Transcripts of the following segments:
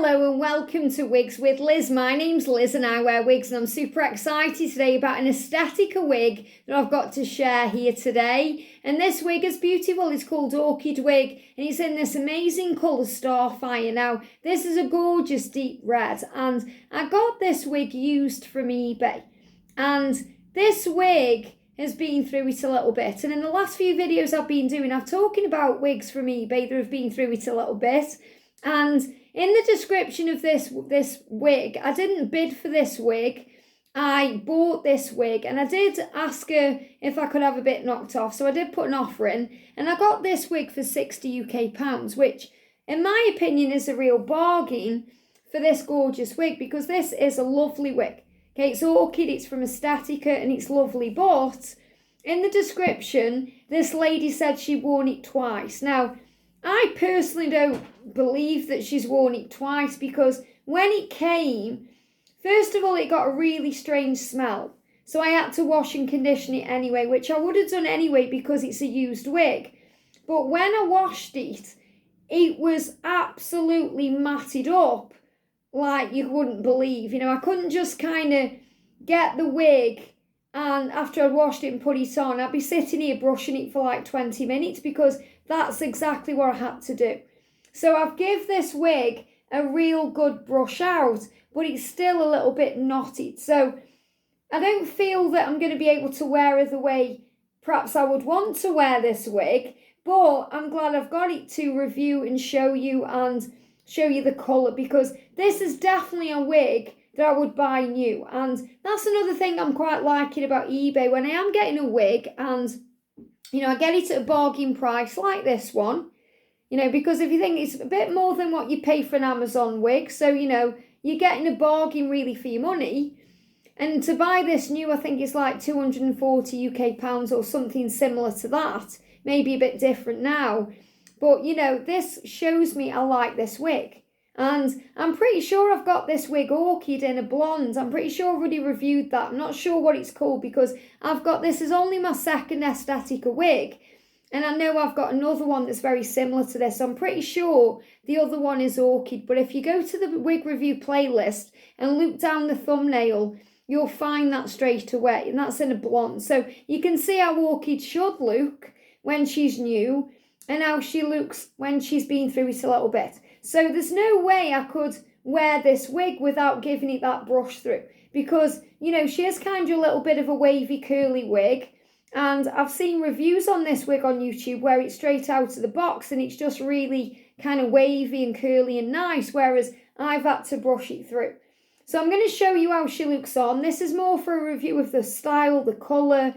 Hello and welcome to Wigs with Liz. My name's Liz and I wear wigs, and I'm super excited today about an Estetica wig that I've got to share here today. And this wig is beautiful. It's called Orchid Wig and it's in this amazing colour Starfire. Now this is a gorgeous deep red and I got this wig used from eBay, and this wig has been through it a little bit. And in the last few videos I've been doing, I'm talking about wigs from eBay that have been through it a little bit. And in the description of this wig, I didn't bid for this wig. I bought this wig and I did ask her if I could have a bit knocked off. So I did put an offer in and I got this wig for 60 UK pounds, which in my opinion is a real bargain for this gorgeous wig, because this is a lovely wig. Okay, it's Orchid, it's from Estetica and it's lovely, but in the description, this lady said she worn it twice. Now, I personally don't believe that she's worn it twice, because when it came, first of all, it got a really strange smell. So I had to wash and condition it anyway, which I would have done anyway because it's a used wig. But when I washed it, it was absolutely matted up like you wouldn't believe. You know, I couldn't just kind of get the wig and after I'd washed it and put it on, I'd be sitting here brushing it for like 20 minutes because that's exactly what I had to do. So I've give this wig a real good brush out, but it's still a little bit knotted. So I don't feel that I'm going to be able to wear it the way perhaps I would want to wear this wig, but I'm glad I've got it to review and show you the colour, because this is definitely a wig that I would buy new. And that's another thing I'm quite liking about eBay. When I am getting a wig and, you know, I get it at a bargain price like this one, you know, because if you think it's a bit more than what you pay for an Amazon wig, so, you know, you're getting a bargain really for your money. And to buy this new, I think it's like 240 UK pounds or something similar to that. Maybe a bit different now. But, you know, this shows me I like this wig. And I'm pretty sure I've got this wig Orchid in a blonde. I'm pretty sure I've already reviewed that. I'm not sure what it's called because I've got, this is only my second Estetica wig. And I know I've got another one that's very similar to this. I'm pretty sure the other one is Orchid. But if you go to the wig review playlist and look down the thumbnail, you'll find that straight away. And that's in a blonde. So you can see how Orchid should look when she's new and how she looks when she's been through it a little bit. So there's no way I could wear this wig without giving it that brush through, because, you know, she is kind of a little bit of a wavy curly wig, and I've seen reviews on this wig on YouTube where it's straight out of the box and it's just really kind of wavy and curly and nice, whereas I've had to brush it through. So I'm going to show you how she looks on. This is more for a review of the style, the colour,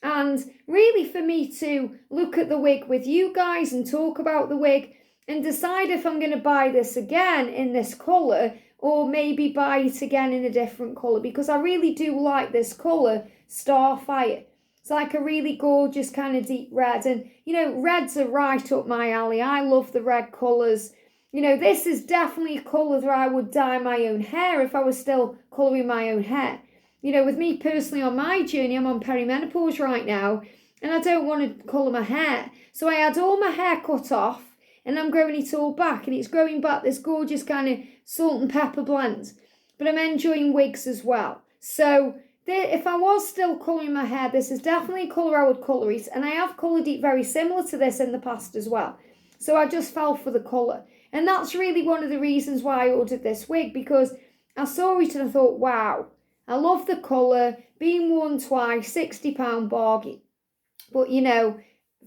and really for me to look at the wig with you guys and talk about the wig and decide if I'm going to buy this again in this colour or maybe buy it again in a different colour, because I really do like this colour, Starfire. It's like a really gorgeous kind of deep red, and, you know, reds are right up my alley. I love the red colours. You know, this is definitely a colour that I would dye my own hair if I was still colouring my own hair. You know, with me personally on my journey, I'm on perimenopause right now and I don't want to colour my hair. So I had all my hair cut off and I'm growing it all back, and it's growing back this gorgeous kind of salt and pepper blend. But I'm enjoying wigs as well. So if I was still colouring my hair, this is definitely a colour I would colour it. And I have coloured it very similar to this in the past as well. So I just fell for the colour. And that's really one of the reasons why I ordered this wig, because I saw it and I thought, wow, I love the colour, being worn twice, £60 bargain. But, you know,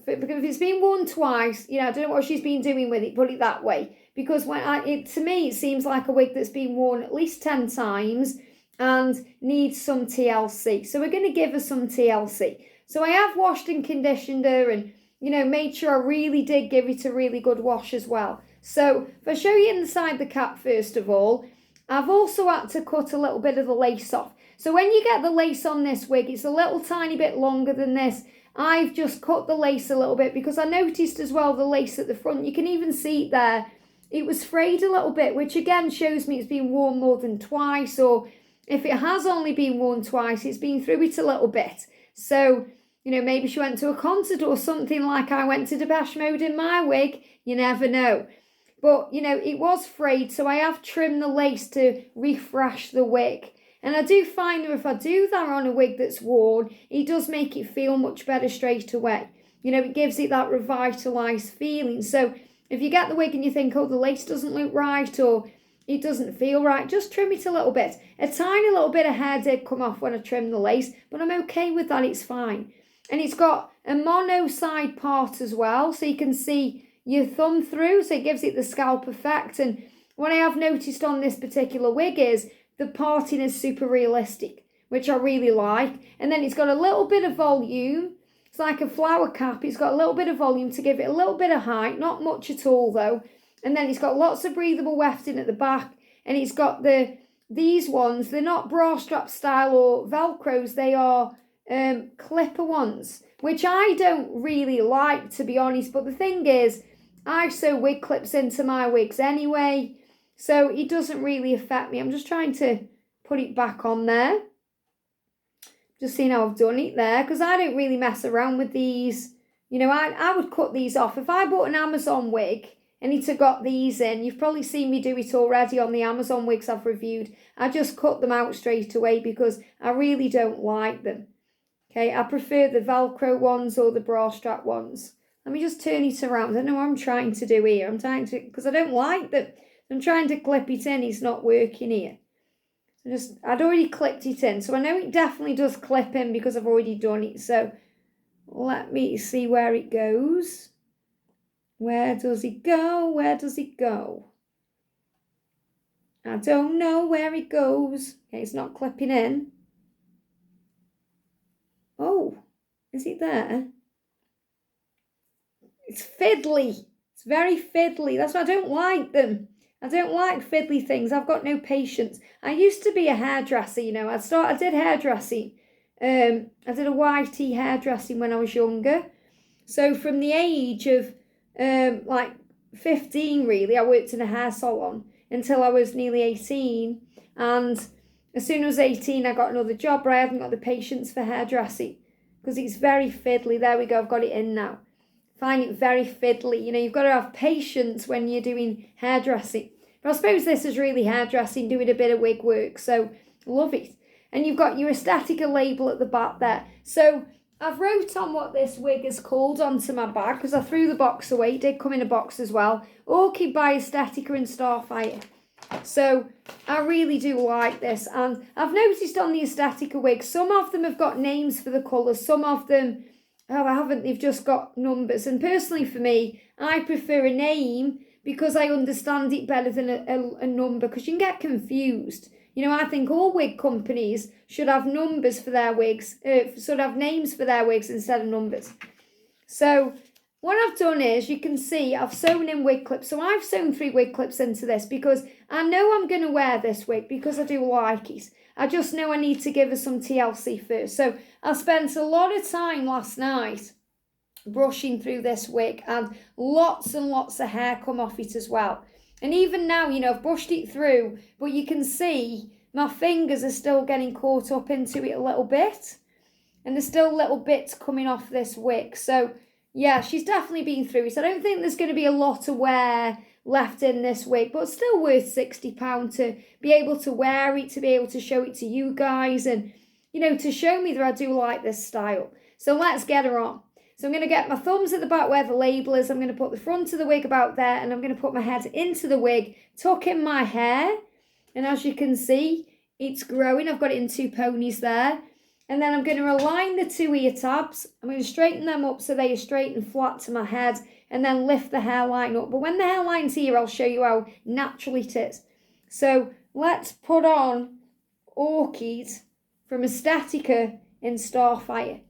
if it's been worn twice, you know, I don't know what she's been doing with it, put it that way. Because to me, it seems like a wig that's been worn at least 10 times and needs some TLC. So we're going to give her some TLC. So I have washed and conditioned her and, you know, made sure I really did give it a really good wash as well. So if I show you inside the cap first of all, I've also had to cut a little bit of the lace off. So when you get the lace on this wig, it's a little tiny bit longer than this. I've just cut the lace a little bit because I noticed as well the lace at the front, you can even see it there, it was frayed a little bit, which again shows me it's been worn more than twice, or if it has only been worn twice, it's been through it a little bit. So, you know, maybe she went to a concert or something like I went to Depeche Mode in my wig, you never know. But, you know, it was frayed, so I have trimmed the lace to refresh the wig. And I do find that if I do that on a wig that's worn, it does make it feel much better straight away. You know, it gives it that revitalised feeling. So if you get the wig and you think, oh, the lace doesn't look right or it doesn't feel right, just trim it a little bit. A tiny little bit of hair did come off when I trimmed the lace, but I'm okay with that, it's fine. And it's got a mono side part as well, so you can see your thumb through, so it gives it the scalp effect. And what I have noticed on this particular wig is the parting is super realistic, which I really like. And then it's got a little bit of volume. It's like a flower cap. It's got a little bit of volume to give it a little bit of height, not much at all though. And then it's got lots of breathable wefting at the back, and it's got these ones, they're not bra strap style or velcros, they are clipper ones, which I don't really like, to be honest. But the thing is, I sew wig clips into my wigs anyway, so it doesn't really affect me. I'm just trying to put it back on there. Just seeing how I've done it there, because I don't really mess around with these. You know, I would cut these off. If I bought an Amazon wig and it had got these in, you've probably seen me do it already on the Amazon wigs I've reviewed. I just cut them out straight away because I really don't like them. Okay, I prefer the Velcro ones or the bra strap ones. Let me just turn it around. I don't know what I'm trying to do here. I'm trying to, because I don't like that. I'm trying to clip it in. It's not working here. So I'd already clipped it in. So I know it definitely does clip in because I've already done it. So let me see where it goes. Where does it go? Where does it go? I don't know where it goes. Okay, it's not clipping in. Oh, is it there? It's fiddly. It's very fiddly. That's why I don't like them. I don't like fiddly things. I've got no patience. I used to be a hairdresser, you know. I did hairdressing. I did a YT hairdressing when I was younger. So from the age of like 15, really, I worked in a hair salon until I was nearly 18. And as soon as I was 18, I got another job, but I haven't got the patience for hairdressing because it's very fiddly. There we go. I've got it in now. Find it very fiddly. You know, you've got to have patience when you're doing hairdressing. But I suppose this is really hairdressing, doing a bit of wig work. So, love it. And you've got your Estetica label at the back there. So, I've wrote on what this wig is called onto my bag because I threw the box away. It did come in a box as well. Orchid by Estetica and Starfire. So, I really do like this. And I've noticed on the Estetica wigs, some of them have got names for the colours. Some of them... oh, I haven't, they've just got numbers. And personally for me, I prefer a name because I understand it better than a number, because you can get confused. You know, I think all wig companies should have numbers for their wigs, should have names for their wigs instead of numbers. So what I've done is, you can see I've sewn in wig clips. So I've sewn 3 wig clips into this because I know I'm going to wear this wig because I do like it. I just know I need to give her some TLC first. So I spent a lot of time last night brushing through this wig, and lots of hair come off it as well. And even now, you know, I've brushed it through, but you can see my fingers are still getting caught up into it a little bit. And there's still little bits coming off this wig. So yeah, she's definitely been through it. I don't think there's going to be a lot of wear left in this wig, but still worth £60 to be able to wear it, to be able to show it to you guys, and, you know, to show me that I do like this style. So let's get her on. So I'm going to get my thumbs at the back where the label is. I'm going to put the front of the wig about there, and I'm going to put my head into the wig, tuck in my hair, and as you can see, it's growing. I've got it in 2 ponies there. And then I'm going to align the 2 ear tabs. I'm going to straighten them up so they are straight and flat to my head, and then lift the hairline up. But when the hairline's here, I'll show you how natural it is. So let's put on Orchid from Estetica in Starfire.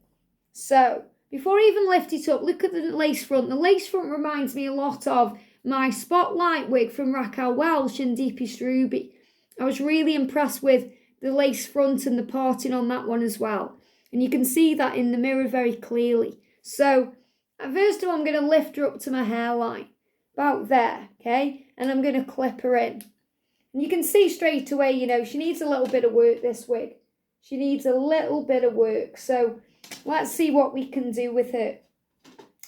So before I even lift it up, look at the lace front. The lace front reminds me a lot of my Spotlight wig from Raquel Welch and Deepest Ruby. I was really impressed with the lace front and the parting on that one as well. And you can see that in the mirror very clearly. So first of all, I'm going to lift her up to my hairline, about there, okay? And I'm going to clip her in. And you can see straight away, you know, she needs a little bit of work, this wig. She needs a little bit of work. So let's see what we can do with her.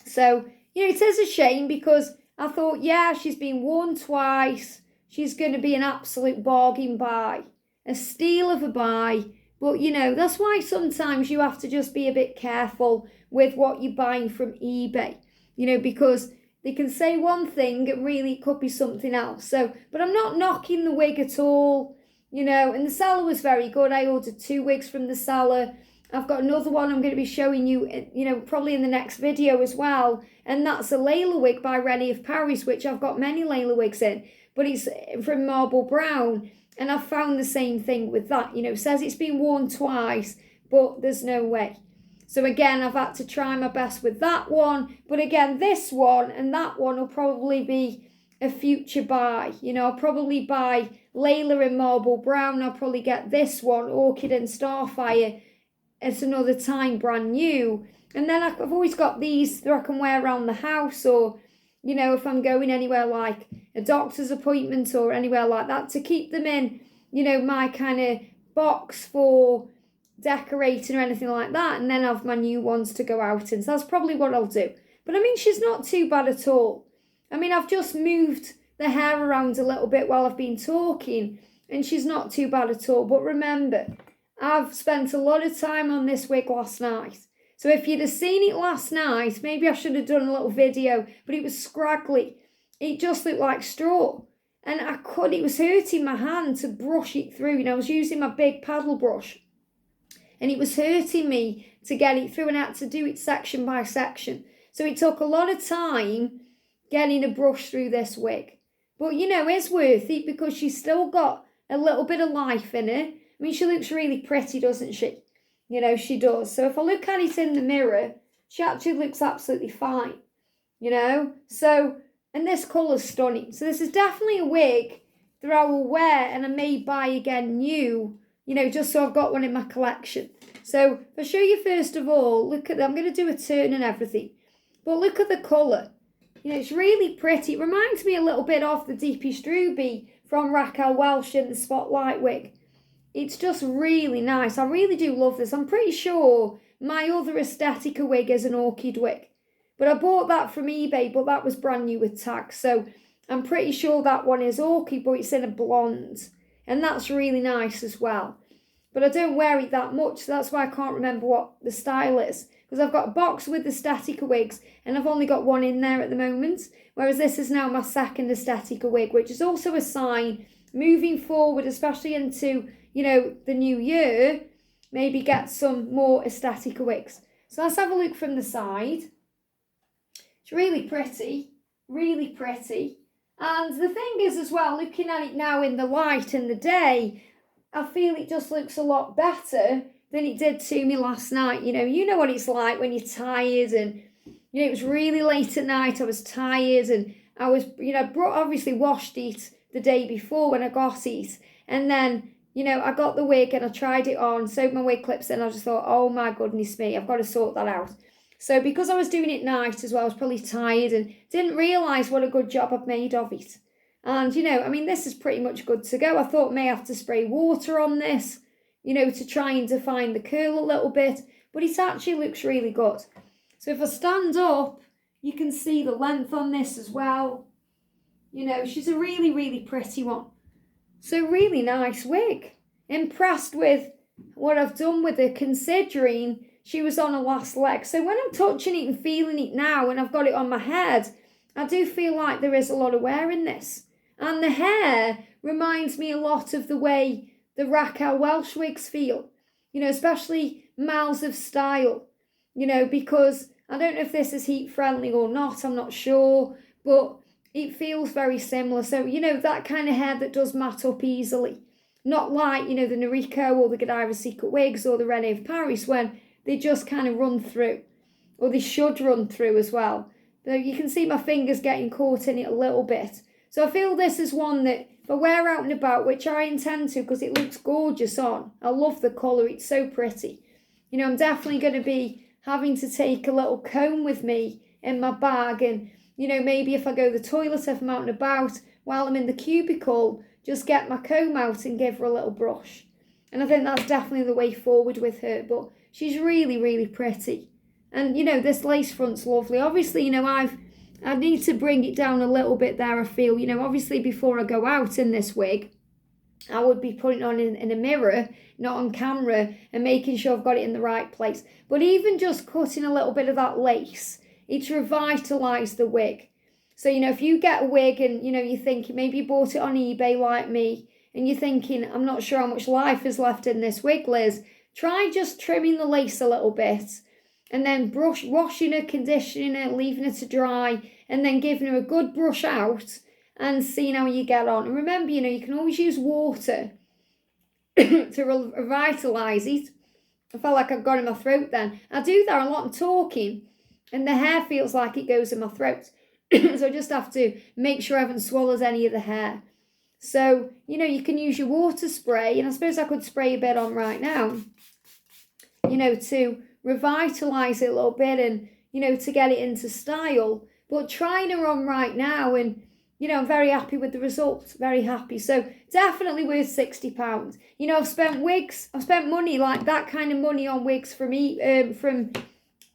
So, you know, it is a shame because I thought, yeah, she's been worn twice. She's going to be an absolute bargain buy, a steal of a buy. But, you know, that's why sometimes you have to just be a bit careful with what you're buying from eBay, you know, because they can say one thing and really it could be something else. So, but I'm not knocking the wig at all, you know, and the seller was very good. I ordered 2 wigs from the seller. I've got another one I'm going to be showing you, you know, probably in the next video as well. And that's a Layla wig by Rennie of Paris, which I've got many Layla wigs in, but it's from Marble Brown. And I've found the same thing with that, you know, says it's been worn twice, but there's no way. So again, I've had to try my best with that one. But again, this one and that one will probably be a future buy. You know, I'll probably buy Layla in Marble Brown. I'll probably get this one, Orchid and Starfire, at another time, brand new. And then I've always got these that I can wear around the house, or, you know, if I'm going anywhere like a doctor's appointment or anywhere like that, to keep them in, you know, my kind of box for decorating or anything like that, and then have my new ones to go out in. So that's probably what I'll do. But I mean, she's not too bad at all. I mean, I've just moved the hair around a little bit while I've been talking, and she's not too bad at all. But remember, I've spent a lot of time on this wig last night. So if you'd have seen it last night, maybe I should have done a little video, but it was scraggly. It just looked like straw. And it was hurting my hand to brush it through. You know, I was using my big paddle brush, and it was hurting me to get it through, and I had to do it section by section. So it took a lot of time getting a brush through this wig. But, you know, it's worth it because she's still got a little bit of life in her. I mean, she looks really pretty, doesn't she? You know, she does. So if I look at it in the mirror, she actually looks absolutely fine, you know? So, and this colour's stunning. So this is definitely a wig that I will wear and I may buy again new, you know, just so I've got one in my collection. So if I show you first of all, look at, I'm going to do a turn and everything. But look at the colour. You know, it's really pretty. It reminds me a little bit of the Deepest Ruby from Raquel Welch in the Spotlight wig. It's just really nice. I really do love this. I'm pretty sure my other Estetica wig is an Orchid wig. But I bought that from eBay, but that was brand new with tags. So I'm pretty sure that one is Orchid, but it's in a blonde. And that's really nice as well. But I don't wear it that much, so that's why I can't remember what the style is. Because I've got a box with the Estetica wigs, and I've only got one in there at the moment. Whereas this is now my second Estetica wig, which is also a sign moving forward, especially into, you know, the new year, maybe get some more Estetica wigs. So let's have a look from the side. It's really pretty, really pretty. And the thing is as well, looking at it now in the light in the day, I feel it just looks a lot better than it did to me last night. You know what it's like when you're tired, and, you know, it was really late at night, I was tired, and I was, you know, obviously washed it the day before when I got it, and then, you know, I got the wig and I tried it on, sewed my wig clips in, I just thought, oh my goodness me, I've got to sort that out. So because I was doing it night as well, I was probably tired and didn't realise what a good job I've made of it. And, you know, I mean, this is pretty much good to go. I thought I may have to spray water on this, you know, to try and define the curl a little bit, but it actually looks really good. So if I stand up, you can see the length on this as well. You know, she's a really, really pretty one. So really nice wig. Impressed with what I've done with her, considering she was on her last leg. So when I'm touching it and feeling it now, and I've got it on my head, I do feel like there is a lot of wear in this. And the hair reminds me a lot of the way the Raquel Welch wigs feel. You know, especially Miles of Style. You know, because I don't know if this is heat friendly or not, I'm not sure. But it feels very similar. So, you know, that kind of hair that does mat up easily. Not like, you know, the Noriko or the Godiva Secret wigs or the Renee of Paris, when they just kind of run through. Or they should run through as well. So you can see my fingers getting caught in it a little bit. So I feel this is one that if I wear out and about, which I intend to because it looks gorgeous on. I love the colour, it's so pretty. You know, I'm definitely going to be having to take a little comb with me in my bag, and, you know, maybe if I go to the toilet, if I'm out and about, while I'm in the cubicle, just get my comb out and give her a little brush. And I think that's definitely the way forward with her, but she's really, really pretty. And, you know, this lace front's lovely. Obviously, you know, I've I need to bring it down a little bit there, I feel. You know, obviously before I go out in this wig, I would be putting it on in a mirror, not on camera, and making sure I've got it in the right place. But even just cutting a little bit of that lace, it's revitalised the wig. So, you know, if you get a wig and, you know, you're thinking, maybe you bought it on eBay like me, and you're thinking, I'm not sure how much life is left in this wig, Liz, try just trimming the lace a little bit, and then washing her, conditioning her, leaving her to dry, and then giving her a good brush out and seeing how you get on. And remember, you know, you can always use water to revitalise it. I felt like I've got in my throat then. I do that a lot, I'm talking, and the hair feels like it goes in my throat. So I just have to make sure I haven't swallowed any of the hair. So, you know, you can use your water spray, and I suppose I could spray a bit on right now, you know, to revitalise it a little bit and, you know, to get it into style. But trying her on right now, and, you know, I'm very happy with the result, very happy. So definitely worth £60. You know, I've spent money, like that kind of money on wigs from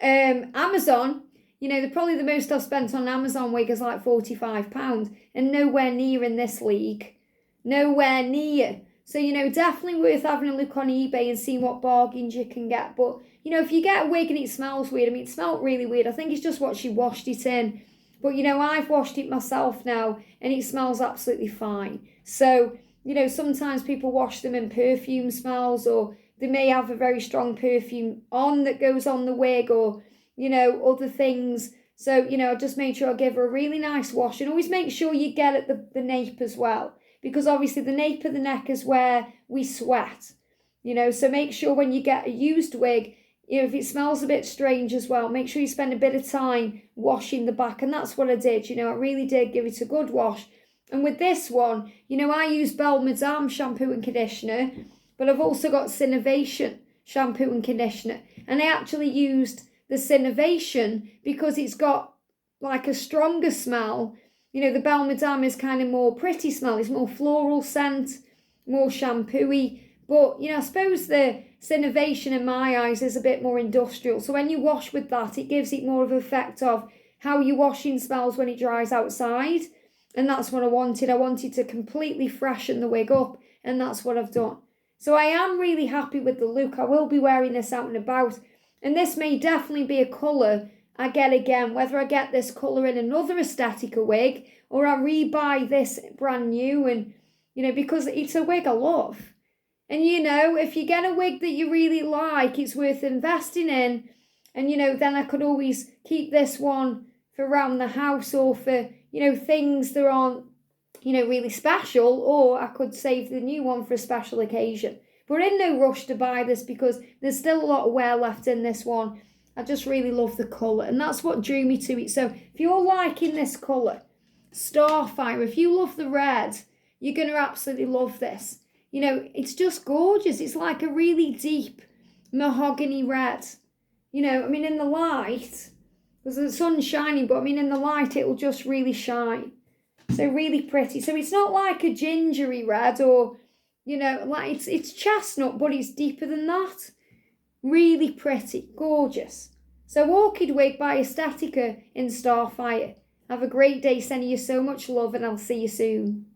Amazon. You know, probably the most I've spent on Amazon wig is like £45, and nowhere near in this league. Nowhere near. So, you know, definitely worth having a look on eBay and seeing what bargains you can get. But, you know, if you get a wig and it smells weird, I mean, it smelled really weird. I think it's just what she washed it in. But, you know, I've washed it myself now, and it smells absolutely fine. So, you know, sometimes people wash them in perfume smells, or they may have a very strong perfume on that goes on the wig, or, you know, other things. So, you know, I just made sure I give her a really nice wash, and always make sure you get at the nape as well, because obviously the nape of the neck is where we sweat, you know. So make sure when you get a used wig, you know, if it smells a bit strange as well, make sure you spend a bit of time washing the back. And that's what I did, you know, I really did give it a good wash. And with this one, you know, I use Belle Madame shampoo and conditioner, but I've also got Sinovation shampoo and conditioner, and I actually used the Sinovation because it's got like a stronger smell. You know, the Belle Madame is kind of more pretty smell. It's more floral scent, more shampooy. But, you know, I suppose the Sinovation in my eyes is a bit more industrial. So when you wash with that, it gives it more of an effect of how your washing smells when it dries outside. And that's what I wanted. I wanted to completely freshen the wig up, and that's what I've done. So I am really happy with the look. I will be wearing this out and about. And this may definitely be a colour I get again, whether I get this colour in another Estetica wig or I rebuy this brand new. And, you know, because it's a wig I love. And, you know, if you get a wig that you really like, it's worth investing in. And, you know, then I could always keep this one for around the house, or for, you know, things that aren't, you know, really special, or I could save the new one for a special occasion. But we're in no rush to buy this because there's still a lot of wear left in this one. I just really love the colour, and that's what drew me to it. So if you're liking this colour, Starfire, if you love the red, you're going to absolutely love this. You know, it's just gorgeous. It's like a really deep mahogany red. You know, I mean, in the light, because the sun's shining, but I mean, in the light, it will just really shine. So really pretty. So it's not like a gingery red, or, you know, like it's chestnut, but it's deeper than that. Really pretty, gorgeous. So Orchid Wig by Estetica in Starfire. Have a great day, sending you so much love, and I'll see you soon.